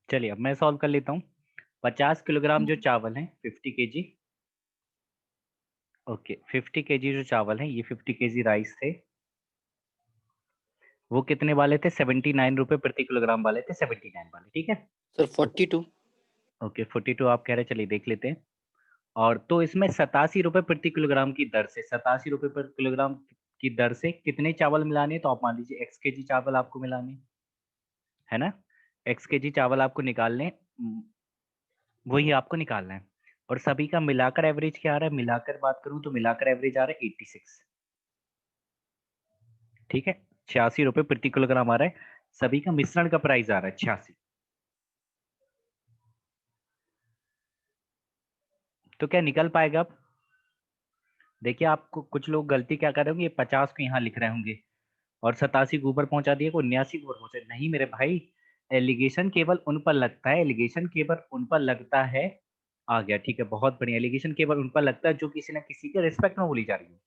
चलिए अब मैं सॉल्व कर लेता हूँ। 50 किलोग्राम जो चावल है 50 kg, ओके 50 kg जो चावल है, ये 50 kg राइस थे, वो कितने वाले थे? 79 रुपए प्रति किलोग्राम वाले थे, 79 वाले, ठीक है। सर 42। ओके 42 आप कह रहे, चलिए देख लेते हैं। और तो इसमें 87 रुपए प्रति किलोग्राम की दर से, 87 रुपए प्रति किलोग्राम की दर से कितने चावल मिलाने हैं? तो आप मान लीजिए एक्स के जी चावल आपको मिलाने हैं, है ना। एक्स के जी चावल आपको निकालने हैं, वही आपको निकालना है। और सभी का मिलाकर एवरेज क्या आ रहा है? मिलाकर बात करूं तो मिलाकर एवरेज आ रहा है 86, ठीक है। 86 रुपए प्रति किलोग्राम आ रहा है, सभी का मिश्रण का प्राइस आ रहा है 86। तो क्या निकल पाएगा अब? देखिए आपको कुछ लोग गलती क्या कर रहे होंगे, ये 50 को यहाँ लिख रहे होंगे और 87 को ऊपर पहुंचा दिए, को 79 को ऊपर पहुंचे। नहीं मेरे भाई, एलिगेशन केवल उन पर लगता है, एलिगेशन केवल उन पर लगता है। आ गया, ठीक है, बहुत बढ़िया। एलिगेशन केवल उन पर लगता है जो किसी न किसी के रिस्पेक्ट में बोली जा रही है।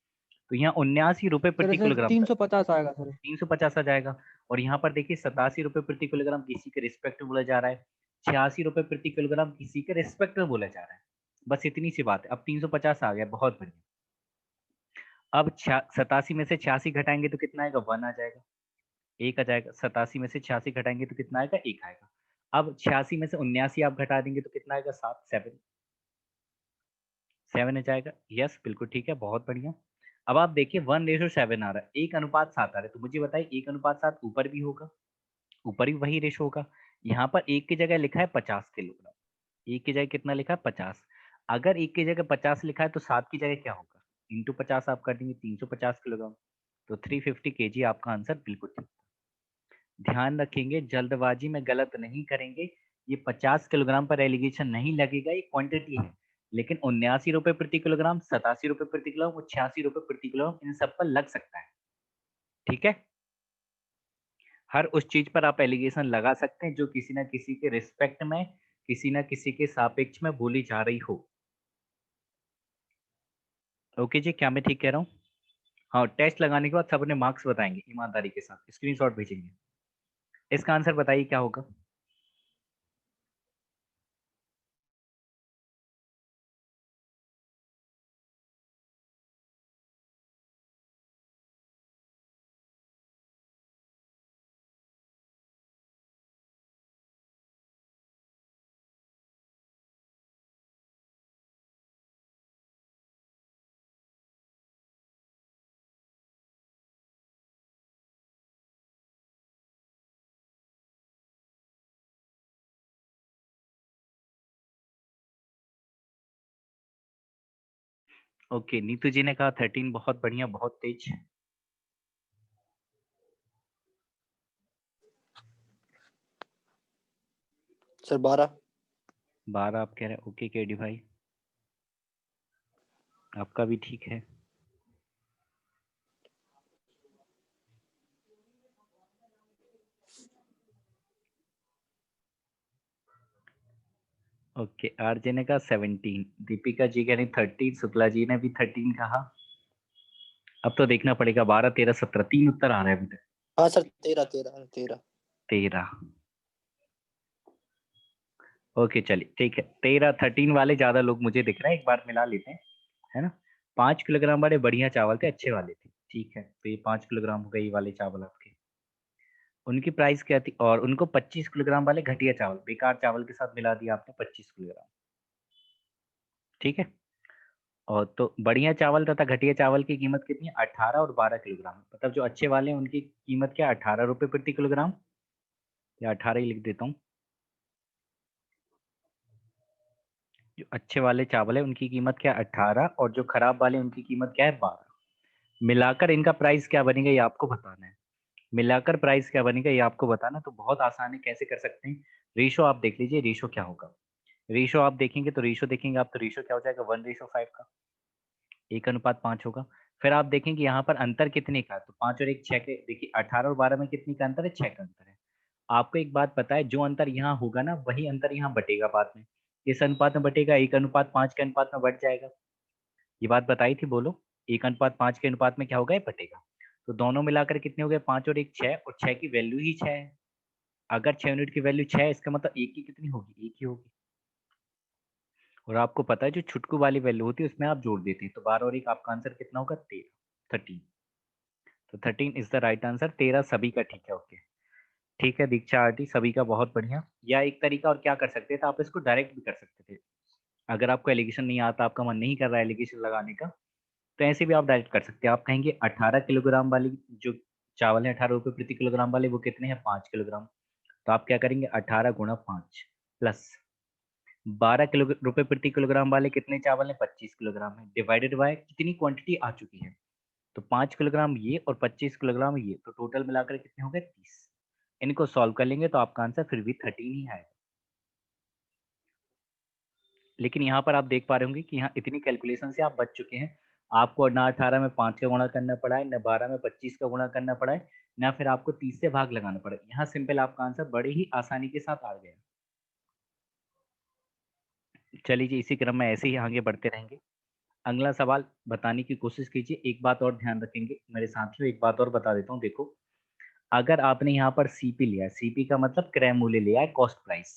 तो यहाँ 79 रुपए सर प्रति सर किलोग्राम था, 350 आएगा सर। 350 आ जाएगा। और यहाँ पर देखिए 87 रुपए प्रति किलोग्राम किसी के रिस्पेक्ट में बोला जा रहा है, 86 रुपए प्रति किलोग्राम किसी के रिस्पेक्ट में बोला जा रहा है। बस इतनी सी बात है। अब 350 आ गया, बहुत बढ़िया। अब 87 में से 86 घटाएंगे तो कितना आएगा? 1 आ जाएगा, एक आ जाएगा। 87 में से 86 घटाएंगे तो कितना आएगा? एक आएगा। अब 86 में से 79 आप घटा देंगे तो कितना आएगा? 7, 7, 7 आ जाएगा। यस बिल्कुल ठीक है, बहुत बढ़िया। अब आप देखिए 1:7 आ रहा है, 1:7 आ रहा है। तो मुझे बताइए 1:7 ऊपर भी होगा, ऊपर भी वही रेशो होगा। यहाँ पर एक की जगह लिखा है 50 किलोग्राम, एक की जगह कितना लिखा है? 50। अगर एक की जगह 50 लिखा है तो 7 की जगह क्या होगा? इंटू 50 आप कर देंगे, 350 किलोग्राम। तो 350 kg आपका आंसर बिल्कुल ठीक। ध्यान रखेंगे, जल्दबाजी में गलत नहीं करेंगे। ये 50 किलोग्राम पर एलिगेशन नहीं लगेगा, ये क्वांटिटी है। लेकिन 79 रुपए प्रति किलोग्राम, 87 रुपए प्रति किलोग्राम और 86 रुपए प्रति किलोग्राम, इन सब पर लग सकता है, ठीक है। हर उस चीज पर आप एलिगेशन लगा सकते हैं जो किसी ना किसी के रिस्पेक्ट में, किसी ना किसी के सापेक्ष में बोली जा रही हो। ओके जी, क्या मैं ठीक कह रहा हूँ? हाँ, टेस्ट लगाने के बाद सब अपने मार्क्स बताएंगे ईमानदारी के साथ, स्क्रीनशॉट भेजेंगे। इसका आंसर बताइए क्या होगा? ओके, नीतू जी ने कहा 13, बहुत बढ़िया, बहुत तेज। सर 12। 12 आप कह रहे हैं, ओके केडी भाई, आपका भी ठीक है। ओके, आरजे ने कहा 17, दीपिका जी कह रही 13, शुक्ला जी ने भी 13 कहा। अब तो देखना पड़ेगा, 12, 13, 17, 3 उत्तर आ रहे हैं अभी तक। हाँ सर 13 13 13। 13, ओके चलिए ठीक है। 13, 13 वाले ज्यादा लोग मुझे दिख रहे हैं, एक बार मिला लेते हैं, है ना। 5 किलोग्राम वाले बढ़िया चावल थे, अच्छे वाले थे, ठीक है। तो ये 5 किलोग्राम हो गए ये वाले चावल आपके। उनकी प्राइस क्या थी? और उनको 25 किलोग्राम वाले घटिया चावल, बेकार चावल के साथ मिला दिया आपने 25 किलोग्राम, ठीक है। और तो बढ़िया चावल तथा घटिया चावल की कीमत कितनी है? 18 और 12 किलोग्राम। मतलब जो अच्छे वाले हैं उनकी कीमत क्या? 18 रुपए प्रति किलोग्राम, या 18 ही लिख देता हूँ। जो अच्छे वाले चावल है उनकी कीमत क्या? 18, और जो खराब वाले उनकी कीमत क्या है? 12। मिलाकर इनका प्राइस क्या बनेगा ये आपको बताना है। मिलाकर प्राइस क्या बनेगा ये आपको बताना, तो बहुत आसान है, कैसे कर सकते हैं। रेशो आप देख लीजिए, रेशो क्या होगा। रेशो आप देखेंगे तो रेशो देखेंगे आप, तो रेशो क्या हो जाएगा? 1:5 का, 1:5 होगा। फिर आप देखेंगे यहाँ पर अंतर कितने का है, तो 5 और 1 6 के, देखिए 18 और 12 में कितने का अंतर है? 6 का अंतर है। आपको एक बात पता है, जो अंतर यहाँ होगा ना वही अंतर यहाँ बटेगा बाद में, इस अनुपात में बटेगा, 1:5 के अनुपात में बढ़ जाएगा। ये बात बताई थी, बोलो। 1:5 के अनुपात में क्या होगा? ये बटेगा। तो दोनों मिलाकर कितने हो गए? 5 और 1 6, और 6 की वैल्यू ही 6 है। अगर 6 यूनिट की वैल्यू 6 है, इसका मतलब एक की कितनी होगी, एक ही होगी। और आपको पता है जो छुटकू वाली वैल्यू होती है उसमें आप जोड़ देते हैं, तो 12 और 1 आपका आंसर कितना होगा, 13। तो 13 इज द राइट आंसर। 13 सभी का ठीक है। ओके, ठीक है दीक्षा आरती, सभी का बहुत बढ़िया। या एक तरीका और क्या कर सकते थे, आप इसको डायरेक्ट भी कर सकते थे। अगर आपको एलिगेशन नहीं आता, आपका मन नहीं कर रहा है एलिगेशन लगाने का, तो ऐसे भी आप डायरेक्ट कर सकते हैं। आप कहेंगे 18 किलोग्राम वाली जो चावल है, 18 रुपये प्रति किलोग्राम वाले, वो कितने हैं, 5 किलोग्राम। तो आप क्या करेंगे, 18 गुणा 5 प्लस 12 किलो रुपए प्रति किलोग्राम वाले कितने चावल है, 25 किलोग्राम है, डिवाइडेड बाय कितनी क्वांटिटी आ चुकी है, तो 5 किलोग्राम ये और 25 किलोग्राम ये, तो टोटल मिलाकर कितने हो गए, 30। इनको सॉल्व कर लेंगे तो आपका आंसर फिर भी 13 ही आएगा। लेकिन यहाँ पर आप देख पा रहे होंगे कि यहाँ इतनी कैलकुलेशन से आप बच चुके हैं। आपको ना 18 में 5 का गुणा करना पड़ा है, ना 12 में 25 का गुणा करना पड़ा है, ना फिर आपको 30 से भाग लगाना पड़ा है। यहाँ सिंपल आपका आंसर बड़े ही आसानी के साथ आ गया। चलिए जी, इसी क्रम में ऐसे ही आगे बढ़ते रहेंगे। अगला सवाल बताने की कोशिश कीजिए। एक बात और ध्यान रखेंगे मेरे साथियों, एक बात और बता देता हूँ। देखो, अगर आपने यहाँ पर सीपी लिया है, सीपी का मतलब क्रय मूल्य लिया है, कॉस्ट प्राइस,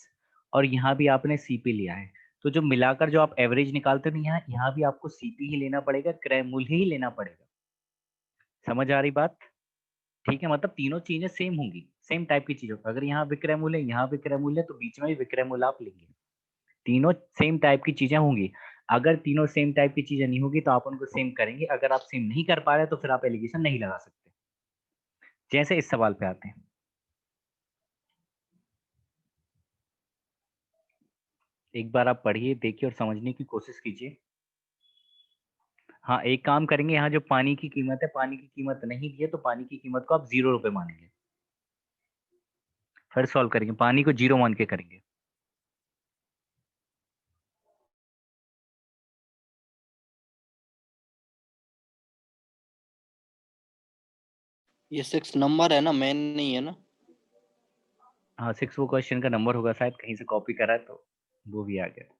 और यहाँ भी आपने सीपी लिया है, तो जो मिलाकर जो आप एवरेज निकालते हो, यहाँ यहाँ भी आपको सीपी ही लेना पड़ेगा, क्रय मूल्य ही लेना पड़ेगा। समझ आ रही बात? ठीक है, मतलब तीनों चीजें सेम होंगी, सेम टाइप की चीजों। अगर यहाँ विक्रय मूल्य, यहाँ विक्रय मूल्य, तो बीच में भी विक्रय मूल्य आप लेंगे। तीनों सेम टाइप की चीजें होंगी। अगर तीनों सेम टाइप की चीजें नहीं होगी तो आप उनको सेम करेंगे। अगर आप सेम नहीं कर पा रहे तो फिर आप एलिगेशन नहीं लगा सकते। जैसे इस सवाल पे आते हैं, एक बार आप पढ़िए, देखिए और समझने की कोशिश कीजिए। हाँ, एक काम करेंगे, यहाँ जो पानी की कीमत है, पानी की कीमत नहीं दी है, तो पानी की कीमत को आप 0 रुपए मानेंगे। फिर सॉल्व करेंगे, पानी को 0 मान के करेंगे। ये 6 नंबर है ना, मैन नहीं है ना। हाँ, 6 वो क्वेश्चन का नंबर होगा, शायद कहीं से कॉपी करा है तो वो भी आ गया।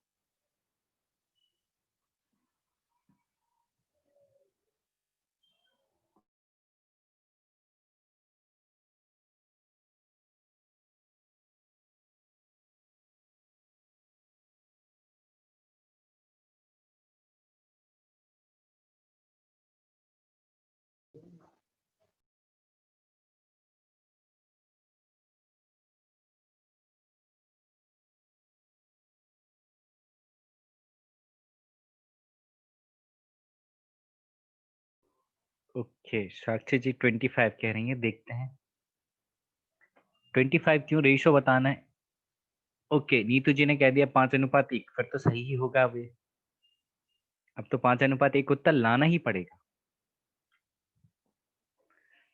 ओके, साक्षी जी 25 कह रही है, देखते हैं 25 क्यों, रेशो बताना है। ओके, नीतू जी ने कह दिया 5:1, फिर तो सही ही होगा। अब तो 5:1 उत्तर लाना ही पड़ेगा।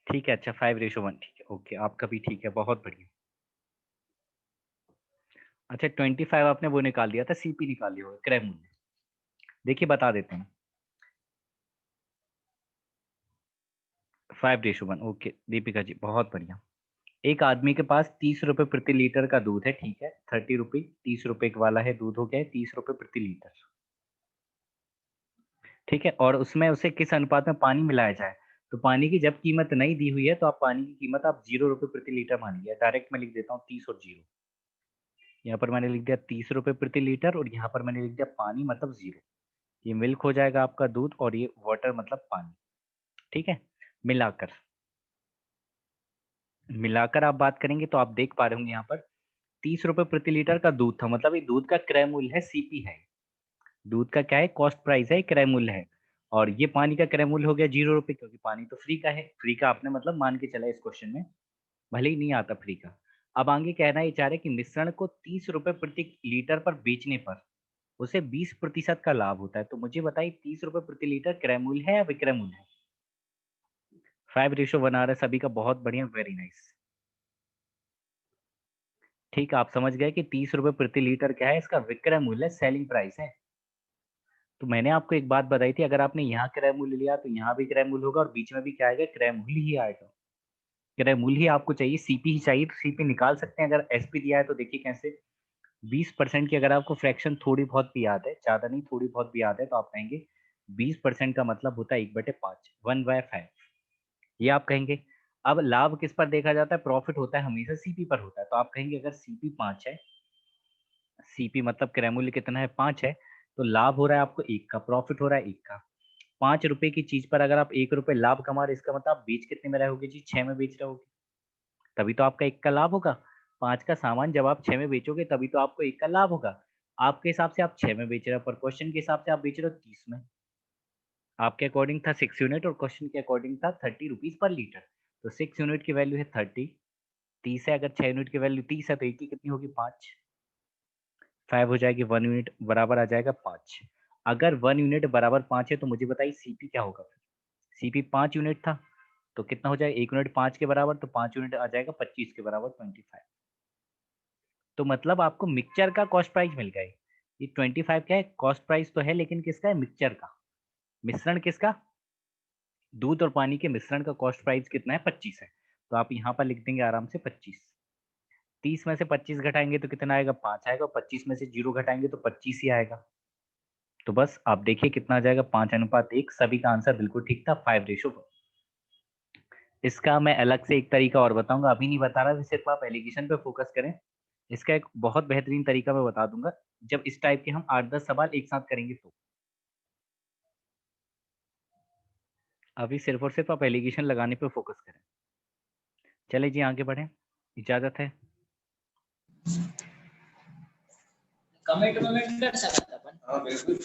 ठीक है, अच्छा 5:1, ठीक है, ओके, आपका भी ठीक है, बहुत बढ़िया। अच्छा 25 आपने वो निकाल दिया था, सीपी निकाल लिया होगा, क्रय मूल्य। देखिए बता देते हैं, 5:1, ओके दीपिका जी बहुत बढ़िया। एक आदमी के पास 30 रुपए प्रति लीटर का दूध है, ठीक है, 30 रुपी, 30 रुपए वाला है दूध, हो गया है 30 रुपए प्रति लीटर। ठीक है, और उसमें उसे किस अनुपात में पानी मिलाया जाए, तो पानी की जब कीमत नहीं दी हुई है तो आप पानी की कीमत आप 0 रुपए प्रति लीटर मानिए। डायरेक्ट मैं लिख देता हूँ 30 और 0। यहाँ पर मैंने लिख दिया 30 रुपए प्रति लीटर, और यहाँ पर मैंने लिख दिया पानी मतलब 0। ये मिल्क हो जाएगा आपका दूध, और ये वाटर मतलब पानी। ठीक है, मिलाकर मिलाकर आप बात करेंगे तो आप देख पा रहे होंगे यहाँ पर 30 रुपए प्रति लीटर का दूध था, मतलब ये दूध का क्रय मूल्य है, सीपी है। दूध का क्या है, कॉस्ट प्राइस है, क्रय मूल्य है। और ये पानी का क्रय मूल्य हो गया 0 रुपए, क्योंकि पानी तो फ्री का है। फ्री का आपने मतलब मान के चला इस क्वेश्चन में, भले ही नहीं आता फ्री का। अब आगे कहना ये चाह रहे कि मिश्रण को 30 रुपए प्रति लीटर पर बेचने पर उसे 20% का लाभ होता है। तो मुझे बताइए 30 रुपए प्रति लीटर क्रय मूल्य है या विक्रय मूल्य है? 5:1 आ रहा है सभी का, बहुत बढ़िया, वेरी नाइस। ठीक है, आप समझ गए कि 30 रुपए प्रति लीटर क्या है, इसका विक्रय मूल्य, सेलिंग प्राइस है। तो मैंने आपको एक बात बताई थी, अगर आपने यहाँ क्रय मूल्य लिया तो यहाँ भी क्रय मूल्य होगा, और बीच में भी क्या आएगा, क्रय मूल्य ही आएगा। क्रय मूल्य ही आपको चाहिए, सीपी ही चाहिए, तो सीपी निकाल सकते हैं। अगर एसपी दिया है तो देखिए कैसे, 20% की अगर आपको फ्रैक्शन थोड़ी बहुत भी याद है, ज्यादा नहीं थोड़ी बहुत भी याद है, तो आप कहेंगे 20% का मतलब होता है 1/5, 1/5, ये आप कहेंगे। अब लाभ किस पर देखा जाता है, प्रॉफिट होता है हमेशा सीपी पर होता है। तो आप कहेंगे अगर सीपी 5 है, सीपी मतलब क्रय मूल्य कितना है 5 है, तो लाभ हो रहा है आपको 1 का, प्रॉफिट हो रहा है 1 का। 5 रुपए की चीज पर अगर आप 1 रुपए लाभ कमा रहे, इसका मतलब आप बेच कितने में रहे होगे जी, 6 में बेच रहे होगे, तभी तो आपका 1 का लाभ होगा। 5 का सामान जब आप 6 में बेचोगे तभी तो आपको 1 का लाभ होगा। आपके हिसाब से आप 6 में बेच रहे हो, पर क्वेश्चन के हिसाब से आप बेच रहे हो 30 में। आपके अकॉर्डिंग था 6 यूनिट और क्वेश्चन के अकॉर्डिंग था 30 रुपीज पर लीटर। तो 6 यूनिट की वैल्यू है 30, 30 है, अगर 6 यूनिट की वैल्यू 30 है तो 1 की कितनी होगी 5, 5 हो जाएगी, 1 यूनिट बराबर आ जाएगा 5। अगर 1 यूनिट बराबर 5 है तो मुझे बताइए सीपी क्या होगा फिर। सीपी 5 यूनिट था तो कितना हो जाएगा, 1 यूनिट 5 के बराबर, तो 5 यूनिट आ जाएगा 25 के बराबर 25। तो मतलब आपको मिक्सचर का कॉस्ट प्राइस मिल गया है। ये 25 क्या है, कॉस्ट प्राइस तो है लेकिन किसका है, मिक्सचर का, मिश्रण किसका, दूध और पानी के मिश्रण का कॉस्ट प्राइस कितना है 25 है। तो आप यहाँ पर लिख देंगे आराम से 25। 30 में से 25 घटाएंगे तो कितना आएगा 5 आएगा, 25 में से 0 घटाएंगे तो 25 ही आएगा। तो बस आप देखिए कितना आ जाएगा 5:1। सभी का आंसर बिल्कुल ठीक था, 5:1। इसका मैं अलग से एक तरीका और बताऊंगा, अभी नहीं बता रहा, सिर्फ आप एलिगेशन पे फोकस करें। इसका एक बहुत बेहतरीन तरीका मैं बता दूंगा, जब इस टाइप के हम 8-10 सवाल एक साथ करेंगे तो। अभी सिर्फ और सिर्फ आप एलिगेशन लगाने पे फोकस करें। चले जी आगे बढ़े, इजाजत है। कमेंट वमेंट कर सकता अपन। हाँ बिल्कुल।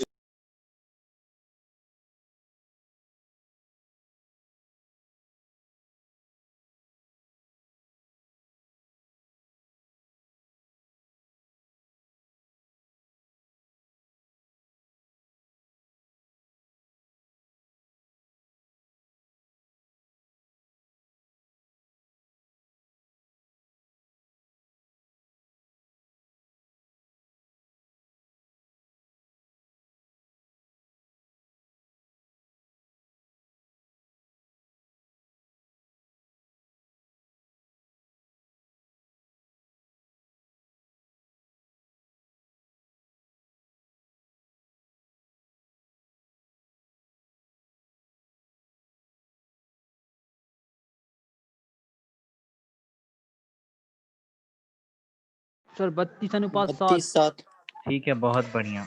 सर 32:7। 32:7। ठीक है, बहुत बढ़िया।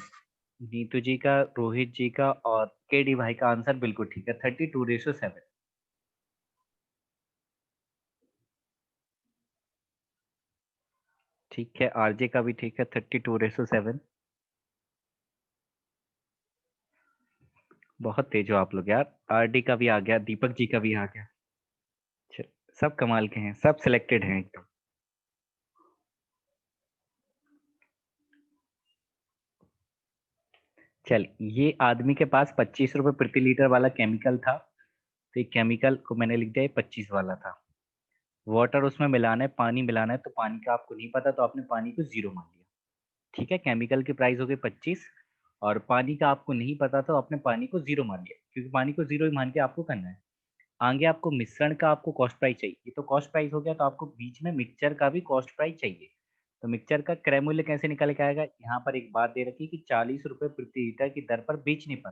नीतू जी का, रोहित जी का और केडी भाई का आंसर बिल्कुल ठीक है, 32:7। ठीक है, आरजे का भी ठीक है, 32:7। बहुत तेज हो आप लोग यार। आरडी का भी आ गया, दीपक जी का भी आ गया। सब कमाल के हैं, सब सिलेक्टेड हैं एकदम। चल, ये आदमी के पास 25 रुपए प्रति लीटर वाला केमिकल था, तो ये केमिकल को मैंने लिख दिया 25 वाला था। वाटर उसमें मिलाना है, पानी मिलाना है, तो पानी का आपको नहीं पता तो आपने पानी को 0 मान लिया। ठीक है, केमिकल की प्राइस हो गई 25 और पानी का आपको नहीं पता तो आपने पानी को 0 मान लिया, क्योंकि पानी को 0 ही मान के आपको करना है। आगे आपको मिश्रण का आपको कॉस्ट प्राइस चाहिए, ये तो कॉस्ट प्राइस हो गया, तो आपको बीच में मिक्सचर का भी कॉस्ट प्राइस चाहिए। तो मिक्सचर का क्रय मूल्य कैसे निकल के आएगा, यहाँ पर एक बात दे रखी है कि 40 रुपए प्रति लीटर की दर पर बेचने पर,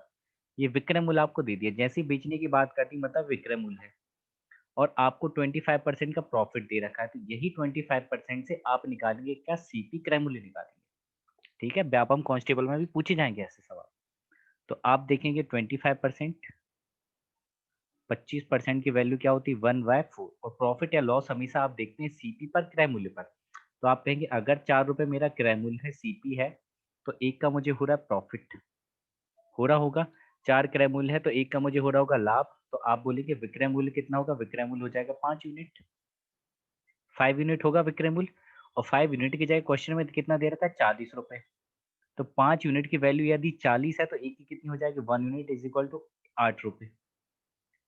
ये विक्रय मूल्य आपको दे दिया। जैसे ही बेचने की बात करती मतलब विक्रय मूल्य है, और आपको 25% का प्रॉफिट दे रखा है, तो यही 25% से आप निकालेंगे क्या, सीपी क्रय मूल्य निकालेंगे। ठीक है, व्यापम कांस्टेबल में भी पूछे जाएंगे ऐसे सवाल। तो आप देखेंगे 25%, 25% की वैल्यू क्या होती है 1/4, और प्रॉफिट या लॉस हमेशा आप देखते हैं सीपी पर, क्रय मूल्य पर। तो आप कहेंगे अगर 4 रुपए मेरा क्रय मूल्य है, सीपी है, तो 1 का मुझे हो रहा है प्रॉफिट, हो रहा होगा। 4 क्रय मूल्य है तो 1 का मुझे हो रहा होगा लाभ, तो आप बोलेंगे विक्रय मूल्य कितना होगा, विक्रय मूल्य हो जाएगा 5 यूनिट, 5 यूनिट होगा विक्रय मूल्य। और 5 यूनिट की जगह क्वेश्चन में कितना दे रखा है 40 रुपए, तो 5 यूनिट की वैल्यू यदि 40 है तो 1 की कितनी हो जाएगी, 1 यूनिट इज इक्वल टू 8 रुपए।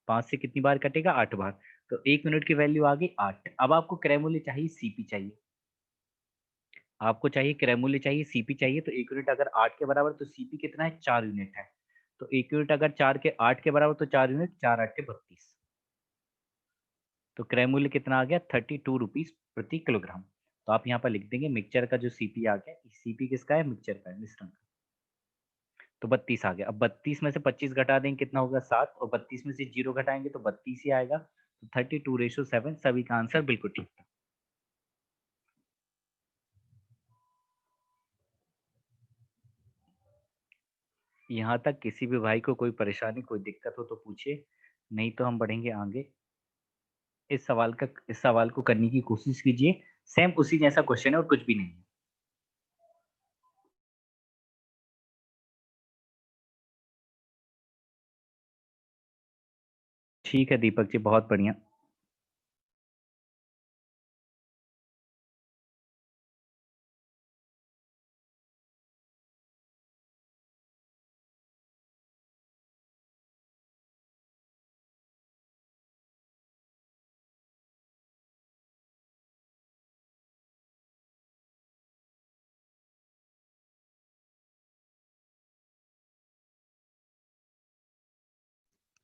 5 से कितनी बार कटेगा, 8 बार, तो 1 यूनिट की वैल्यू आ गई 8। अब आपको क्रय मूल्य चाहिए, सीपी चाहिए, आपको चाहिए क्रय मूल्य चाहिए, सीपी चाहिए, तो 1 यूनिट अगर 8 के बराबर तो सीपी कितना है 4 यूनिट है, तो 1 यूनिट अगर 8 के बराबर तो 4 यूनिट, 4 8 32, तो क्रय मूल्य कितना आ गया 32 रुपीज प्रति किलोग्राम। तो आप यहाँ पर लिख देंगे मिक्सचर का जो सीपी आ गया, सीपी किसका है, मिक्सचर का है, मिश्रण का। तो 32 आ गया। अब 32 में से 25 घटा देंगे कितना होगा 7, और 32 में से 0 घटाएंगे तो 32 ही आएगा। 32:7 सभी का आंसर बिल्कुल ठीक था। यहाँ तक किसी भी भाई को कोई परेशानी कोई दिक्कत हो तो पूछिए, नहीं तो हम बढ़ेंगे आगे। इस सवाल को करने की कोशिश कीजिए। सेम उसी जैसा क्वेश्चन है और कुछ भी नहीं है। ठीक है दीपक जी, बहुत बढ़िया।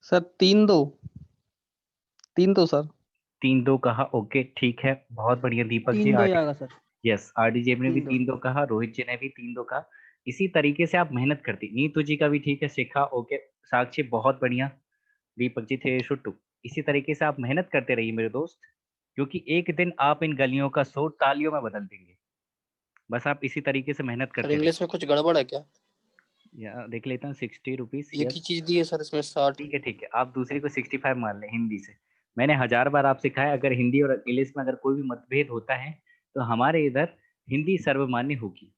Sir 3-2 sir. 3-2 कहा, ओके ठीक है, बहुत बढ़िया दीपक जी। 3-2 आएगा सर। यस, आरडीजेब ने भी 3-2। 3-2 कहा, रोहित जी ने भी 3-2 कहा। इसी तरीके से आप मेहनत करती। नीतू जी का भी ठीक है, शिखा ओके, साक्षी बहुत बढ़िया, दीपक जी 3:2। इसी तरीके से आप मेहनत करते रहिए मेरे दोस्त, क्योंकि एक दिन आप इन गलियों का शोर तालियों में बदल देंगे। बस आप इसी तरीके से मेहनत सर करते रहिए। इंग्लिश में कुछ गड़बड़ है क्या? देख लेता हूँ, 60 रुपीज। एक ही चीज दी है सर इसमें 60। ठीक है, आप दूसरे को 65 मान लें हिंदी से। मैंने 1000 बार आपसे कहा है, अगर हिंदी और इंग्लिश में अगर कोई भी मतभेद होता है तो हमारे इधर हिंदी सर्वमान्य होगी।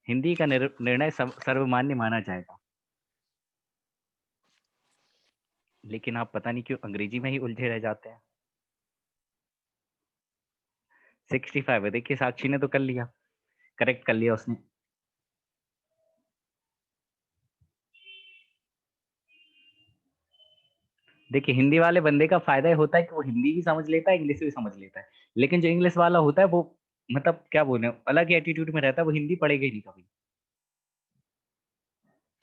हिंदी का निर्णय सर्वमान्य माना जाएगा। लेकिन आप पता नहीं क्यों अंग्रेजी में ही उलझे रह जाते हैं। 65 है, देखिए साक्षी ने तो कर लिया, करेक्ट कर लिया उसने। देखिए हिंदी वाले बंदे का फायदा ये होता है कि वो हिंदी भी समझ लेता है, इंग्लिश भी समझ लेता है। लेकिन जो इंग्लिश वाला होता है वो, मतलब क्या बोले, अलग ही एटीट्यूड में रहता है, वो हिंदी पढ़ेगा ही नहीं कभी।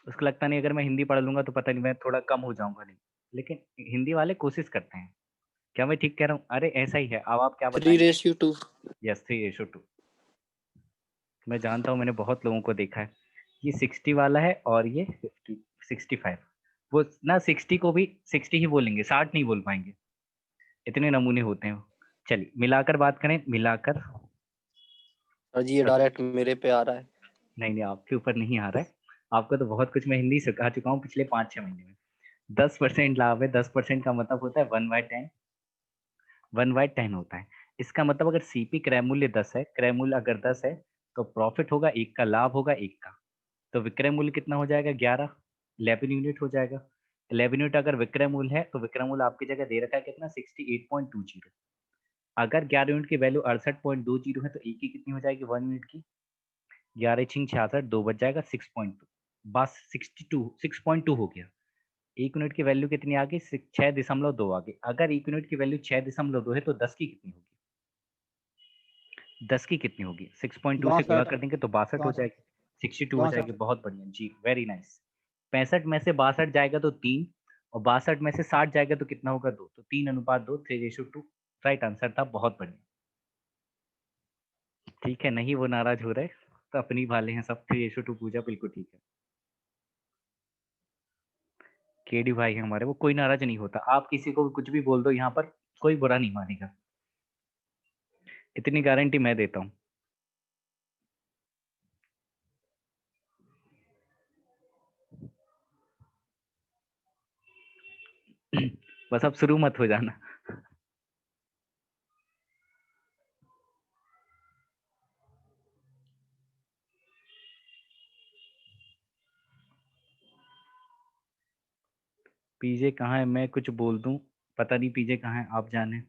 उसको लगता नहीं अगर मैं हिंदी पढ़ लूंगा तो पता नहीं मैं थोड़ा कम हो जाऊंगा, नहीं। लेकिन हिंदी वाले कोशिश करते हैं। क्या मैं ठीक कह रहा हूँ? अरे ऐसा ही है। अब आप क्या थ्री बताएंगे? Ratio two yes, 3:2। मैं जानता हूँ, मैंने बहुत लोगों को देखा है। ये 60 वाला है और ये 65। वो ना 60 को भी 60 ही बोलेंगे, 60 नहीं बोल पाएंगे, इतने नमूने होते हैं वो। चलिए मिलाकर बात करें, मिलाकर। सर जी, ये डायरेक्ट मेरे पे आ रहा है। नहीं नहीं, आपके ऊपर नहीं आ रहा है। आपको तो बहुत कुछ मैं हिंदी सिखा चुका हूँ पिछले 5-6 महीने में। 10% लाभ है, 10% का मतलब होता है 1/10। 1/10 होता है। इसका मतलब अगर सीपी क्रय मूल्य 10 है, क्रय मूल्य अगर 10 है, तो प्रॉफिट होगा 1 का, लाभ होगा 1 का। तो विक्रय मूल्य कितना हो जाएगा? 11। 11 यूनिट हो जाएगा। 11 यूनिट अगर विक्रय मूल्य है, तो विक्रय मूल्य आपकी जगह दे रखा है कितना? 68.20। अगर 11 यूनिट की वैल्यू 68.20 है, तो एक की कितनी हो जाएगी 1 यूनिट की? 11×6 = 66, 2 बच जाएगा 6.2। बस 6.2 हो गया। 1 यूनिट की वैल्यू कितनी आ गई? 6.2 आ गई। अगर 1 यूनिट की वैल्यू 6.2 है, तो 10 की कितनी होगी? 10 की कितनी होगी? 6.2 से गुणा 62। कर देंगे तो 62 हो 62। जाएगी। 62 हो 62। जाएगी, बहुत बढ़िया जी, वेरी नाइस। 65 में से 62 जाएगा तो 3, और 62 में से 60 जाएगा तो कितना होगा? 2। तो 3:2, 3:2। राइट आंसर था, बहुत बढ़िया। ठीक है, नहीं वो नाराज हो रहे, तो अपनी वाले हैं सब। 3:2 पूजा, बिल्कुल ठीक है। केडी भाई है हमारे, वो कोई नाराज नहीं होता। आप किसी को भी कुछ भी बोल दो यहाँ पर, कोई बुरा नहीं मानेगा, इतनी गारंटी मैं देता हूँ। बस अब शुरू मत हो जाना। पीजे कहाँ है? मैं कुछ बोल दूं, पता नहीं पीजे कहाँ है, आप जाने।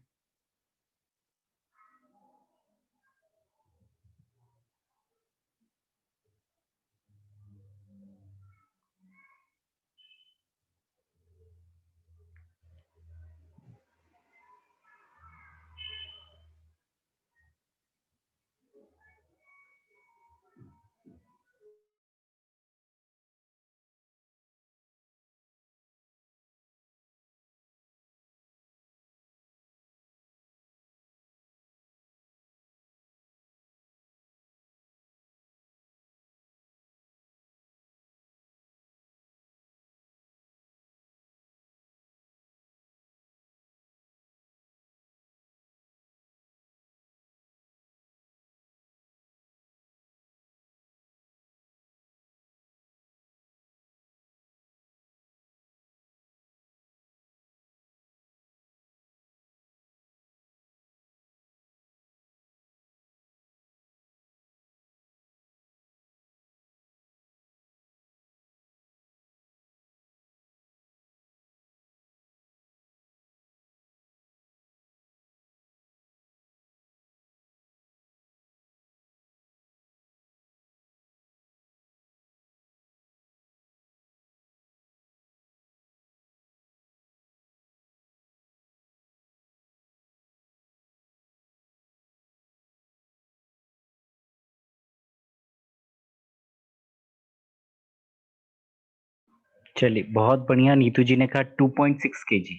चलिए बहुत बढ़िया। नीतू जी ने कहा 2.6 kg।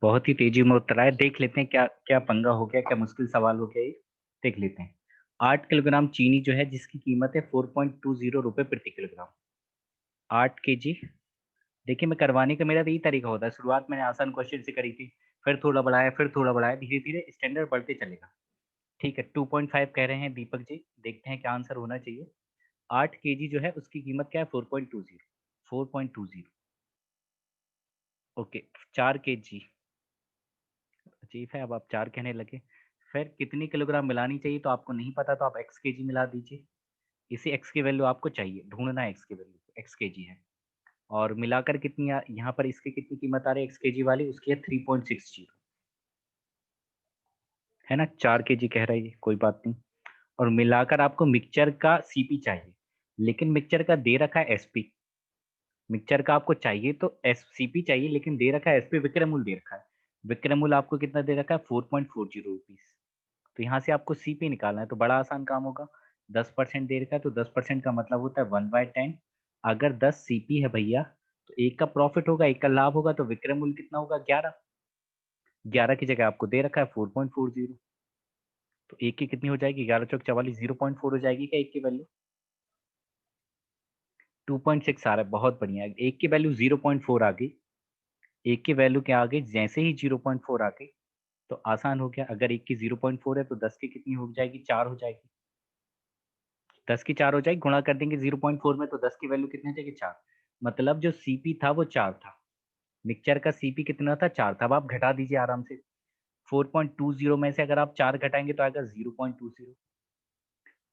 बहुत ही तेजी में उत्तर आया। देख लेते हैं क्या क्या पंगा हो गया, क्या मुश्किल सवाल हो गया ये, देख लेते हैं। 8 किलोग्राम चीनी जो है जिसकी कीमत है 4.20 रुपए प्रति किलोग्राम। 8 kg। देखिए मैं करवाने का मेरा तो यही तरीका होता है, शुरुआत मैंने आसान क्वेश्चन से करी थी, फिर थोड़ा बढ़ाया, फिर थोड़ा बढ़ाया, धीरे धीरे स्टैंडर्ड बढ़ते चलेगा। ठीक है 2.5 कह रहे हैं दीपक जी, देखते हैं क्या आंसर होना चाहिए। 8 kg जो है उसकी कीमत क्या है 4.20। 4.20। Okay 4 kg। अजीब है, अब आप 4 कहने लगे। फिर कितनी किलोग्राम मिलानी चाहिए, तो आपको नहीं पता तो आप एक्स के जी मिला दीजिए। इसी एक्स की वैल्यू आपको चाहिए, ढूंढना है एक्स की वैल्यू, एक्स के जी है। और मिलाकर कितनी यहाँ पर इसकी कितनी कीमत आ रही है एक्स के जी वाली, उसकी है 3.60 है ना। 4 kg कह रहा है ये, कोई बात नहीं। और मिलाकर आपको मिक्सचर का सीपी चाहिए, लेकिन मिक्सचर का दे रखा है एसपी। मिक्सचर का आपको चाहिए तो एस सीपी चाहिए, लेकिन दे रखा है एसपी, विक्रमूल दे रखा है। विक्रमूल आपको कितना दे रखा है 4.40 रुपीज। तो यहाँ से आपको सीपी निकालना है, तो बड़ा आसान काम होगा। 10% दे रखा है तो 10% का मतलब होता है 1/10। अगर 10 सीपी है भैया, तो एक का प्रॉफिट होगा, एक का लाभ होगा, तो विक्रय मूल्य कितना होगा 11। 11 की जगह आपको दे रखा है 4.40। तो एक की कितनी हो जाएगी, 11 चौक 44, 0.4 हो जाएगी क्या एक की वैल्यू। 2.6 आ रहा है, बहुत बढ़िया। एक की वैल्यू 0.4 आ गई। एक की वैल्यू क्या आ गई, जैसे ही 0.4 आ गई तो आसान हो गया। अगर एक की 0.4 है तो 10 की कितनी हो जाएगी, 4 हो जाएगी। 10 की 4 हो जाएगी, गुणा कर देंगे 0.4 में, तो 10 की वैल्यू कितनी हो जाएगी 4। मतलब जो सीपी था वो 4 था। मिक्सचर का सीपी कितना था 4 था। अब आप घटा दीजिए आराम से। 4.20 में से अगर आप 4 घटाएंगे तो आएगा 0.20।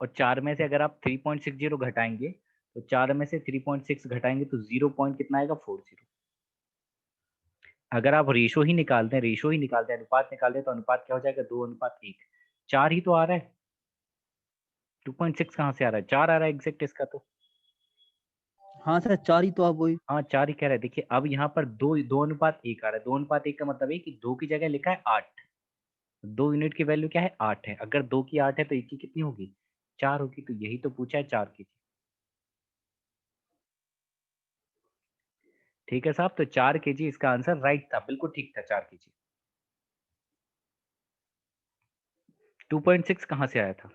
और 4 में से अगर आप 3.60 घटाएंगे, तो 4 में से 3.6 घटाएंगे तो 0 पॉइंट कितना आएगा 40। अगर आप रेशो ही निकालते हैं, रेशो ही निकालते हैं, अनुपात निकालते हैं, तो अनुपात क्या हो जाएगा 2:1। 4 ही तो आ रहा है, 2.6 कहाँ से आ रहा है, 4 आ रहा है एग्जैक्ट इसका तो। हाँ सर 4 ही तो आप वही। हाँ 4 ही कह रहे हैं। देखिए अब यहाँ पर 2:1 आ रहा है। 2:1 का मतलब है कि 2 की जगह लिखा है 8। 2 यूनिट की वैल्यू क्या है 8 है। अगर 2 की 8 है तो 1 की कितनी होगी 4 होगी। तो यही तो पूछा है 4 की। ठीक है साहब, तो 4 kg इसका आंसर राइट था, बिल्कुल ठीक था 4 kg। 2.6 कहाँ से आया था,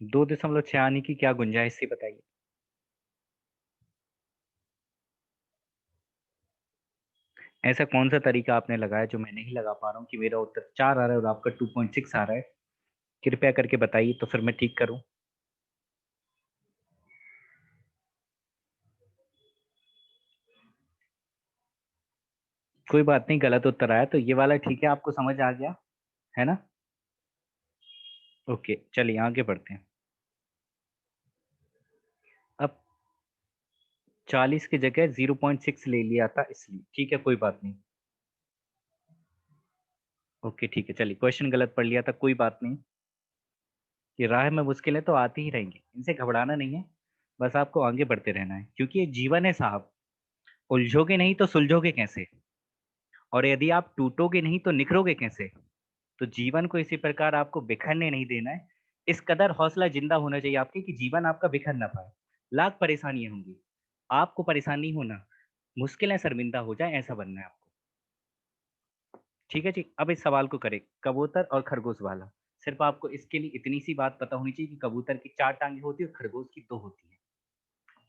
2.6 आने की क्या गुंजाइश थी बताइए। ऐसा कौन सा तरीका आपने लगाया जो मैं नहीं लगा पा रहा हूँ कि मेरा उत्तर 4 आ रहा है और आपका 2.6 आ रहा है। कृपया करके बताइए तो फिर मैं ठीक करूं। कोई बात नहीं, गलत उत्तर आया तो ये वाला ठीक है, आपको समझ आ गया है ना। ओके चलिए आगे बढ़ते हैं। अब 40 की जगह 0.6 ले लिया था इसलिए, ठीक है कोई बात नहीं। ओके ठीक है, चलिए क्वेश्चन गलत पढ़ लिया था, कोई बात नहीं। ये राह में मुश्किलें तो आती ही रहेंगी, इनसे घबराना नहीं है। बस आपको आगे बढ़ते रहना है, क्योंकि ये जीवन है साहब। उलझोगे नहीं तो सुलझोगे कैसे, और यदि आप टूटोगे नहीं तो निखरोगे कैसे। तो जीवन को इसी प्रकार आपको बिखरने नहीं देना है। इस कदर हौसला जिंदा होना चाहिए आपके कि जीवन आपका बिखर ना पाए। लाख परेशानियां होंगी, आपको परेशान नहीं होना। मुश्किलें शर्मिंदा हो जाए ऐसा बनना है आपको। ठीक है जी, अब इस सवाल को करें, कबूतर और खरगोश वाला। सिर्फ आपको इसके लिए इतनी सी बात पता होनी चाहिए कि कबूतर की 4 टांगे होती है और खरगोश की 2 होती है।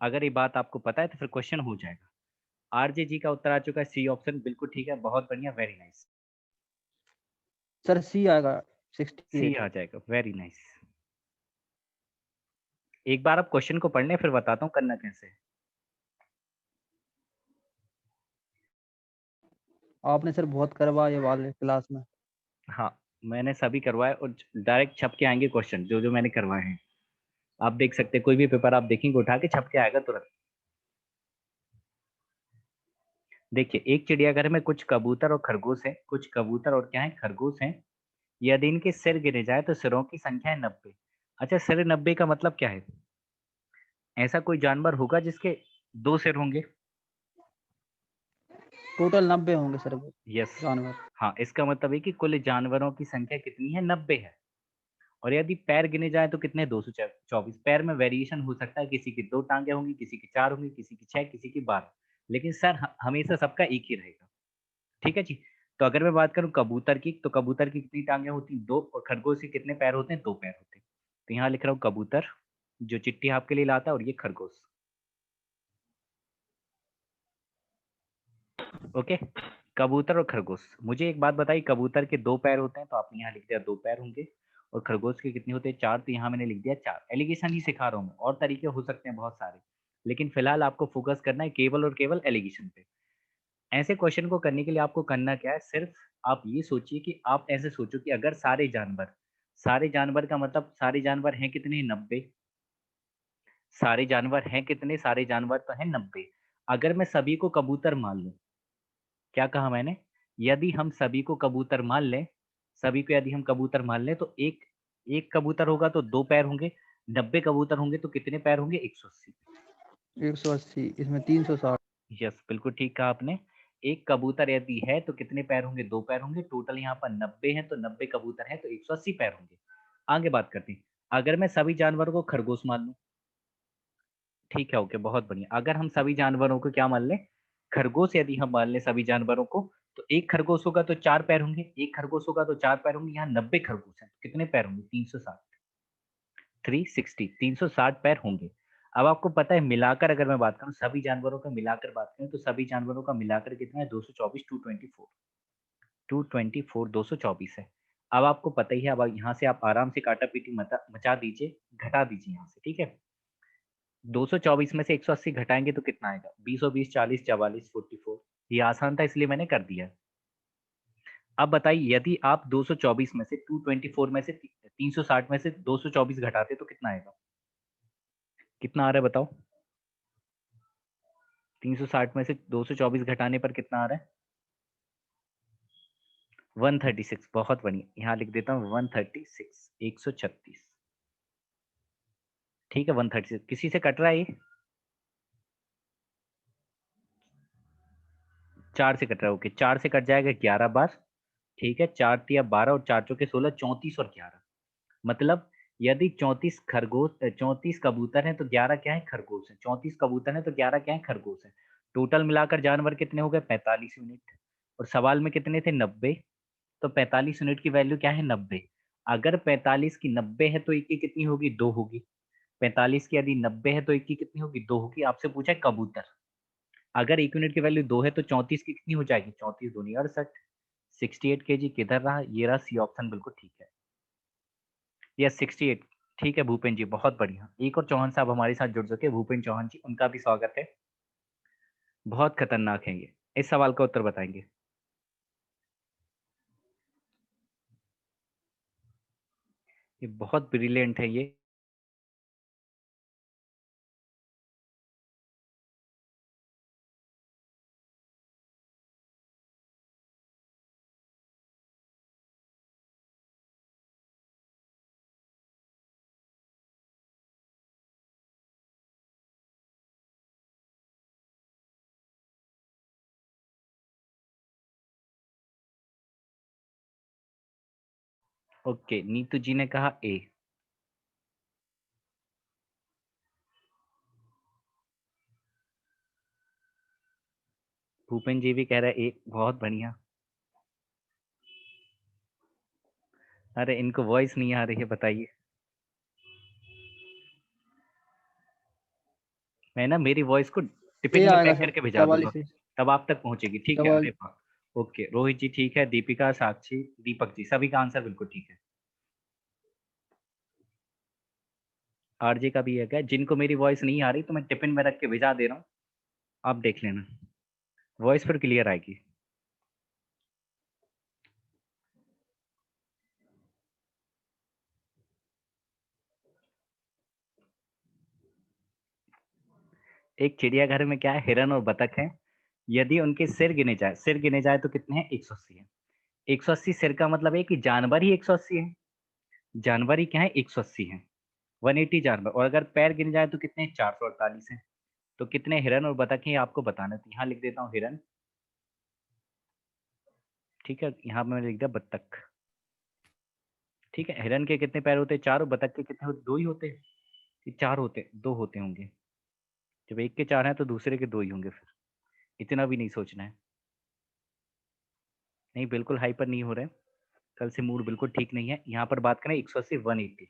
अगर ये बात आपको पता है तो फिर क्वेश्चन हो जाएगा। आरजे जी का उत्तर आ चुका है सी ऑप्शन, बिल्कुल ठीक है, बहुत बढ़िया, वेरी नाइस। सर सी आएगा सी 68। आ जाएगा, वेरी नाइस। एक बार आप क्वेश्चन को पढ़ लें फिर बताता हूँ करना कैसे है। आपने सर बहुत करवा ये वाले क्लास में। हाँ मैंने सभी करवाए और डायरेक्ट छप के आएंगे क्वेश्चन जो जो मैंने करवाए हैं। आप देख सकते हैं, कोई भी पेपर आप देखेंगे उठा के छप के आएगा तुरंत। देखिए एक चिड़ियाघर में कुछ कबूतर और खरगोश हैं, कुछ कबूतर और क्या है खरगोश हैं। यदि इनके सिर गिने जाए तो सिरों की संख्या है 90। अच्छा सिर 90 का मतलब क्या है, ऐसा कोई जानवर होगा जिसके 2 सिर होंगे। टोटल 90 होंगे सर वो यस। जानवर। हाँ इसका मतलब है कि कुल जानवरों की संख्या कितनी है 90 है। और यदि पैर गिने जाए तो कितने 224। पैर में वेरिएशन हो सकता है, किसी की 2 टांगे होंगी, किसी की 4 होंगी, किसी की 6, किसी की 12, लेकिन सर हमेशा सबका एक ही रहेगा। ठीक है जी। तो अगर मैं बात करूं कबूतर की, तो कबूतर की कितनी टांगे होती हैं? 2। और खरगोश के कितने पैर होते हैं? 2 पैर होते हैं। तो यहाँ लिख रहा हूँ कबूतर, जो चिट्ठी आपके लिए लाता है, और ये खरगोश। ओके, कबूतर और खरगोश। मुझे एक बात बताइए, कबूतर के 2 पैर होते हैं तो आपने यहाँ लिख दिया 2 पैर होंगे, और खरगोश के कितने होते हैं? 4, तो यहाँ मैंने लिख दिया 4। एलिगेशन ही सिखा रहा हूँ मैं, और तरीके हो सकते हैं बहुत सारे, लेकिन फिलहाल आपको फोकस करना है केवल और केवल एलिगेशन पे। ऐसे क्वेश्चन को करने के लिए आपको करना क्या है? सिर्फ आप ये सोचिए कि आप ऐसे सोचो कि अगर सारे जानवर का मतलब सारे जानवर हैं कितने? 90। सारे जानवर हैं कितने? सारे जानवर तो हैं 90। अगर मैं सभी को कबूतर मान लूं, क्या कहा मैंने? यदि हम सभी को कबूतर मान लें, सभी को यदि हम कबूतर मान लें, तो एक एक कबूतर होगा तो 2 पैर होंगे, 90 कबूतर होंगे तो कितने पैर होंगे? 180। 180, इसमें 360। यस, बिल्कुल ठीक कहा आपने। एक कबूतर यदि है तो कितने पैर होंगे? 2 पैर होंगे। टोटल यहाँ पर 90 हैं, तो 90 कबूतर हैं तो 180 पैर होंगे। आगे बात करते हैं। अगर मैं सभी जानवरों को खरगोश मान लूं, ठीक है, ओके, बहुत बढ़िया। अगर हम सभी जानवरों को क्या मान लें? खरगोश यदि हम मान लें सभी जानवरों को, तो एक खरगोश होगा तो 4 पैर होंगे, एक खरगोश होगा तो 4 पैर होंगे। यहाँ 90 खरगोश हैं, तो कितने पैर होंगे? 360। 360, 360 पैर होंगे। अब आपको पता है, मिलाकर अगर मैं बात करूं, सभी जानवरों का मिलाकर बात करें, तो सभी जानवरों का मिलाकर कितना है? 224, 224, 224, 224 है। अब आपको पता ही है, अब यहाँ से आप आराम से काटा पीटी मचा दीजिए, घटा दीजिए यहाँ से, ठीक है। 224 में से 180 घटाएंगे तो कितना आएगा? 20 और 20, 40, 44, 44। ये आसान था इसलिए मैंने कर दिया। अब बताइए, यदि आप 224 में से 224 में से 360 में से 224 घटाते तो कितना आएगा? कितना आ रहा है बताओ? 360 में से 224 घटाने पर कितना आ रहा है? 136। बहुत बढ़िया, यहाँ लिख देता हूँ 136, 136। ठीक है, 136। किसी से कट रहा है ये? 4 से कट रहा है, ओके। 4 से कट जाएगा 11 बार। ठीक है, 4 तिया 12 और 4 चौके 16, 34 और 11। मतलब यदि 34 खरगोश 34 कबूतर हैं तो 11 क्या है? खरगोश है। 34 कबूतर हैं तो 11 क्या है? खरगोश है। टोटल मिलाकर जानवर कितने हो गए? 45 यूनिट। और सवाल में कितने थे? 90। तो 45 यूनिट की वैल्यू क्या है? 90। अगर 45 की 90 है तो एक की कितनी होगी? 2 होगी। 45 की यदि 90 है तो एक की कितनी होगी? 2 होगी। आपसे पूछा है कबूतर। अगर 1 यूनिट की वैल्यू 2 है तो 34 की कितनी हो जाएगी? 34 दूनी 68। 68 केजी किधर रहा? ये रहा सी ऑप्शन, बिल्कुल ठीक है। यस, 68। ठीक है भूपेन जी, बहुत बढ़िया। एक और चौहान साहब हमारे साथ जुड़ चुके हैं, भूपेन चौहान जी, उनका भी स्वागत है। बहुत खतरनाक है ये। इस सवाल का उत्तर बताएंगे। ये बहुत ब्रिलियंट है ये। ओके, नीतू जी ने कहा ए। भूपेन जी भी कह रहे हैं ए। बहुत बढ़िया। अरे इनको वॉइस नहीं आ रही है, बताइए। मैं ना मेरी वॉइस को ए टिफिन में आएगा पैक सर, करके भिजा दूंगा, 44 तब आप तक पहुंचेगी। ठीक है, अरे वाह। ओके, रोहित जी ठीक है, दीपिका, साक्षी, दीपक जी, सभी का आंसर बिल्कुल ठीक है। आरजे का भी है क्या? जिनको मेरी वॉइस नहीं आ रही तो मैं टिफिन में रख के भिजा दे रहा हूँ, आप देख लेना, वॉइस फिर क्लियर आएगी। एक चिड़ियाघर में क्या है? हिरन और बतख है। यदि उनके सिर गिने जाए तो कितने हैं? 180 है। 180 सिर का मतलब है कि जानवर ही 180 है। जानवर ही क्या है? 180 है। 180 जानवर। और अगर पैर गिने जाए तो कितने? 448 है। तो कितने हिरन और बतख हैं आपको बताना है। तो यहाँ लिख देता हूँ हिरन। ठीक है, यहाँ पे मैंने लिख दिया बतख। ठीक है, हिरन के कितने पैर होते हैं? 4, और बतख के कितने होते? 2 ही होते हैं कि 4 होते? 2 होते होंगे। जब एक के 4 हैं तो दूसरे के 2 ही होंगे फिर। इतना भी नहीं सोचना है। नहीं, बिल्कुल हाइपर नहीं हो रहे हैं। कल से मूड बिल्कुल ठीक नहीं है। यहाँ पर बात करें 180 180।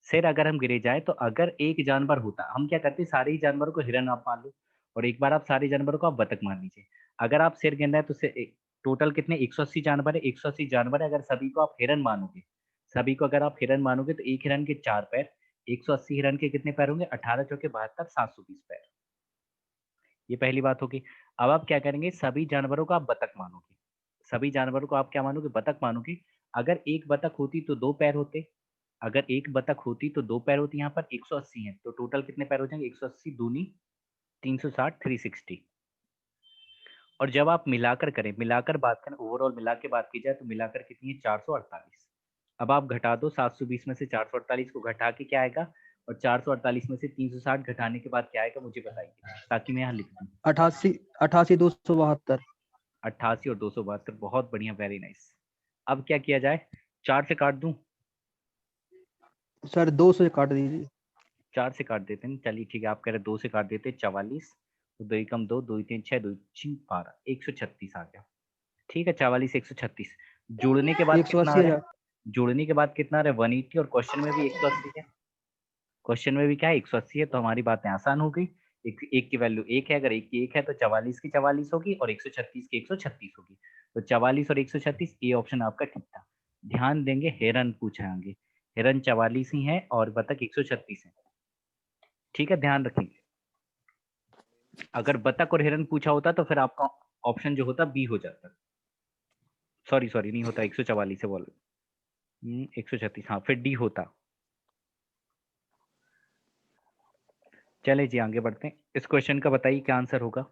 सिर अगर हम गिरे जाए तो अगर एक जानवर होता, हम क्या करते, सारे ही जानवरों को हिरन आप मान लो, और एक बार आप सारे जानवरों को आप बतख मान लीजिए। अगर आप सिर गिन रहे हैं तो टोटल कितने? 180 जानवर है। 180 जानवर है, अगर सभी को आप हिरन मानोगे, सभी को अगर आप हिरन मानोगे तो एक हिरन के 4 पैर, 180 हिरन के कितने पैर होंगे? 18 चौके 72, 720 पैर। ये पहली बात होगी। अब आप क्या करेंगे, सभी जानवरों को आप बतख मानोगे, सभी जानवरों को आप क्या मानोगे? बतख मानोगे। अगर एक बतख होती तो 2 पैर होते, अगर एक बतख होती तो 2 पैर होती। यहाँ पर 180 है तो टोटल कितने पैर हो जाएंगे? 180 दूनी 360, 360। और जब आप मिलाकर करें, मिलाकर बात करें, ओवरऑल मिला के बात की जाए तो मिलाकर कितनी है? 448। अब आप घटा दो 720 में से 448 को घटा के क्या आएगा, और 448 में से 360 घटाने के बाद क्या आएगा मुझे बताइए, ताकि मैं यहाँ लिख दूँ। 88 88 272। 88 और 272, बहुत बढ़िया, वेरी नाइस। अब क्या किया जाए? 4 से काट दूं? सर 2 से काट दीजिए। 4 से काट देते हैं, चलिए ठीक है, आप कह रहे 2 से काट देते। 44, तो 2 एकम 2, 2 3 6, 2 6 12, 136 आ गया। ठीक है, 44 136। जोड़ने के बाद कितना आ रहा है? 180,000। जोड़ने के बाद कितना आ रहा है? 180, और क्वेश्चन में भी 180 है। क्वेश्चन में भी क्या है? 180 है, तो हमारी बातें आसान हो गई। एक की वैल्यू 1 है, अगर एक की 1 है तो 44 की 44 होगी, और 136 की 136 होगी। तो 44 और 136, ये ऑप्शन आपका ठीक था। ध्यान देंगे, हिरन पूछा आगे। हिरन 44 ही है और बतख 136 है। ठीक है, ध्यान रखेंगे। अगर बतख और हिरन पूछा होता तो फिर आपका ऑप्शन जो होता बी हो जाता। सॉरी सॉरी, नहीं होता, 144 है बोलो। 136, हाँ, फिर डी होता। चले जी आगे बढ़ते हैं। इस क्वेश्चन का बताइए क्या आंसर होगा।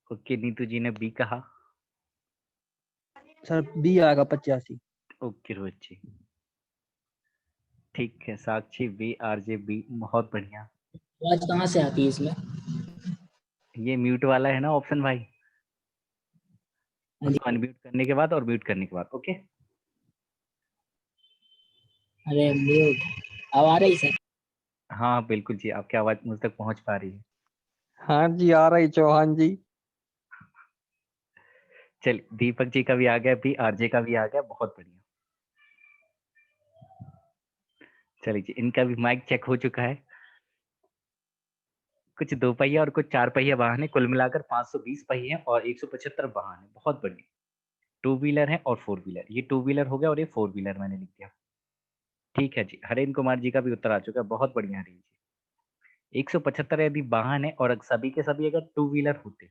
ओके, नीतू जी ने बी कहा। सर बी आएगा 85। ओके रोहित जी, ठीक है। साक्षी बी, आरजे बी, बहुत बढ़िया। आवाज कहाँ से आती है इसमें? ये म्यूट वाला है ना ऑप्शन भाई, हाँ जी। उसको अनम्यूट करने के बाद और म्यूट करने के बाद। ओके, अरे म्यूट। अब आ रही सर? हाँ बिल्कुल जी, आपकी आवाज मुझ तक पहुंच पा रही है। हाँ जी आ रही चौहान जी। चलिए, दीपक जी का भी आ गया बी, आरजे का भी आ गया, बहुत बढ़िया। चलिए जी, इनका भी माइक चेक हो चुका है। कुछ 2 पहिया और कुछ 4 पहिया वाहन है, कुल मिलाकर 520 पहिए और 175 वाहन है, बहुत बढ़िया। 2 व्हीलर है और 4 व्हीलर, ये 2 व्हीलर हो गया और ये 4 व्हीलर मैंने लिख दिया। ठीक है जी, हरेन कुमार जी का भी उत्तर आ चुका है, बहुत बढ़िया हरेन जी। 175 यदि वाहन है और सभी के सभी अगर 2 व्हीलर होते,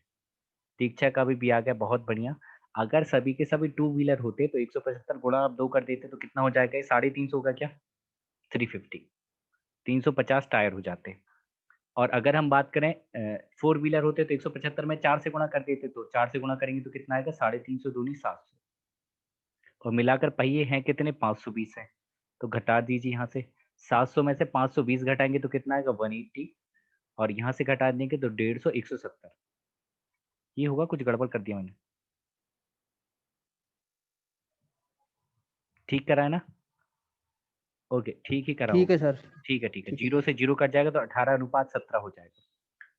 दीक्षा का भी आ गया, बहुत बढ़िया। अगर सभी के सभी 2 व्हीलर होते तो 175 गुणा आप 2 कर देते तो कितना हो जाएगा? ये 350 होगा क्या? 350, 350 टायर हो जाते। और अगर हम बात करें 4 व्हीलर होते तो 175 में 4 से गुणा कर देते, तो 4 से गुणा करेंगे तो कितना आएगा? 350 दूनी 700। और मिलाकर पहिए हैं कितने? 520 है। तो घटा दीजिए यहाँ से, 700 में से 520 घटाएंगे तो कितना आएगा? 180। और यहाँ से घटा देंगे तो 150, 170। ये होगा, कुछ गड़बड़ कर दिया मैंने? ठीक करा है ना? ओके, ठीक ही करा ठीक होगा। है सर। ठीक है, ठीक है। ठीक है 0 से 0 कट जाएगा तो 18:17 हो जाएगा।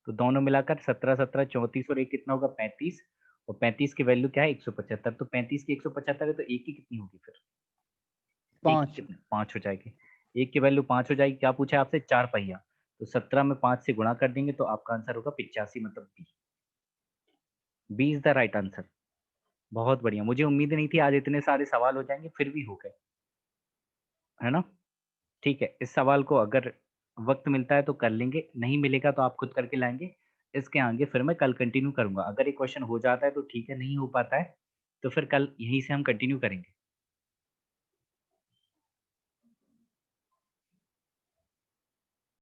तो दोनों मिलाकर 17 17 34 और एक कितना होगा? 35। और 35 की वैल्यू क्या है? 175। तो 35 की 175 है तो एक की कितनी होगी फिर? एक की 5। कितनी? 5 हो जाएगी। एक की वैल्यू 5 हो जाएगी। क्या पूछा है आपसे? 4 पहिया। तो 17 में 5 से गुणा कर देंगे तो आपका आंसर होगा 85, मतलब B. B is the right answer. बहुत बढ़िया, मुझे उम्मीद नहीं थी आज इतने सारे सवाल हो जाएंगे, फिर भी हो गए, है ना? ठीक है, इस सवाल को अगर वक्त मिलता है तो कर लेंगे, नहीं मिलेगा तो आप खुद करके लाएंगे। इसके आगे फिर मैं कल कंटिन्यू करूंगा। अगर ये क्वेश्चन हो जाता है तो ठीक है, नहीं हो पाता है तो फिर कल यहीं से हम कंटिन्यू करेंगे।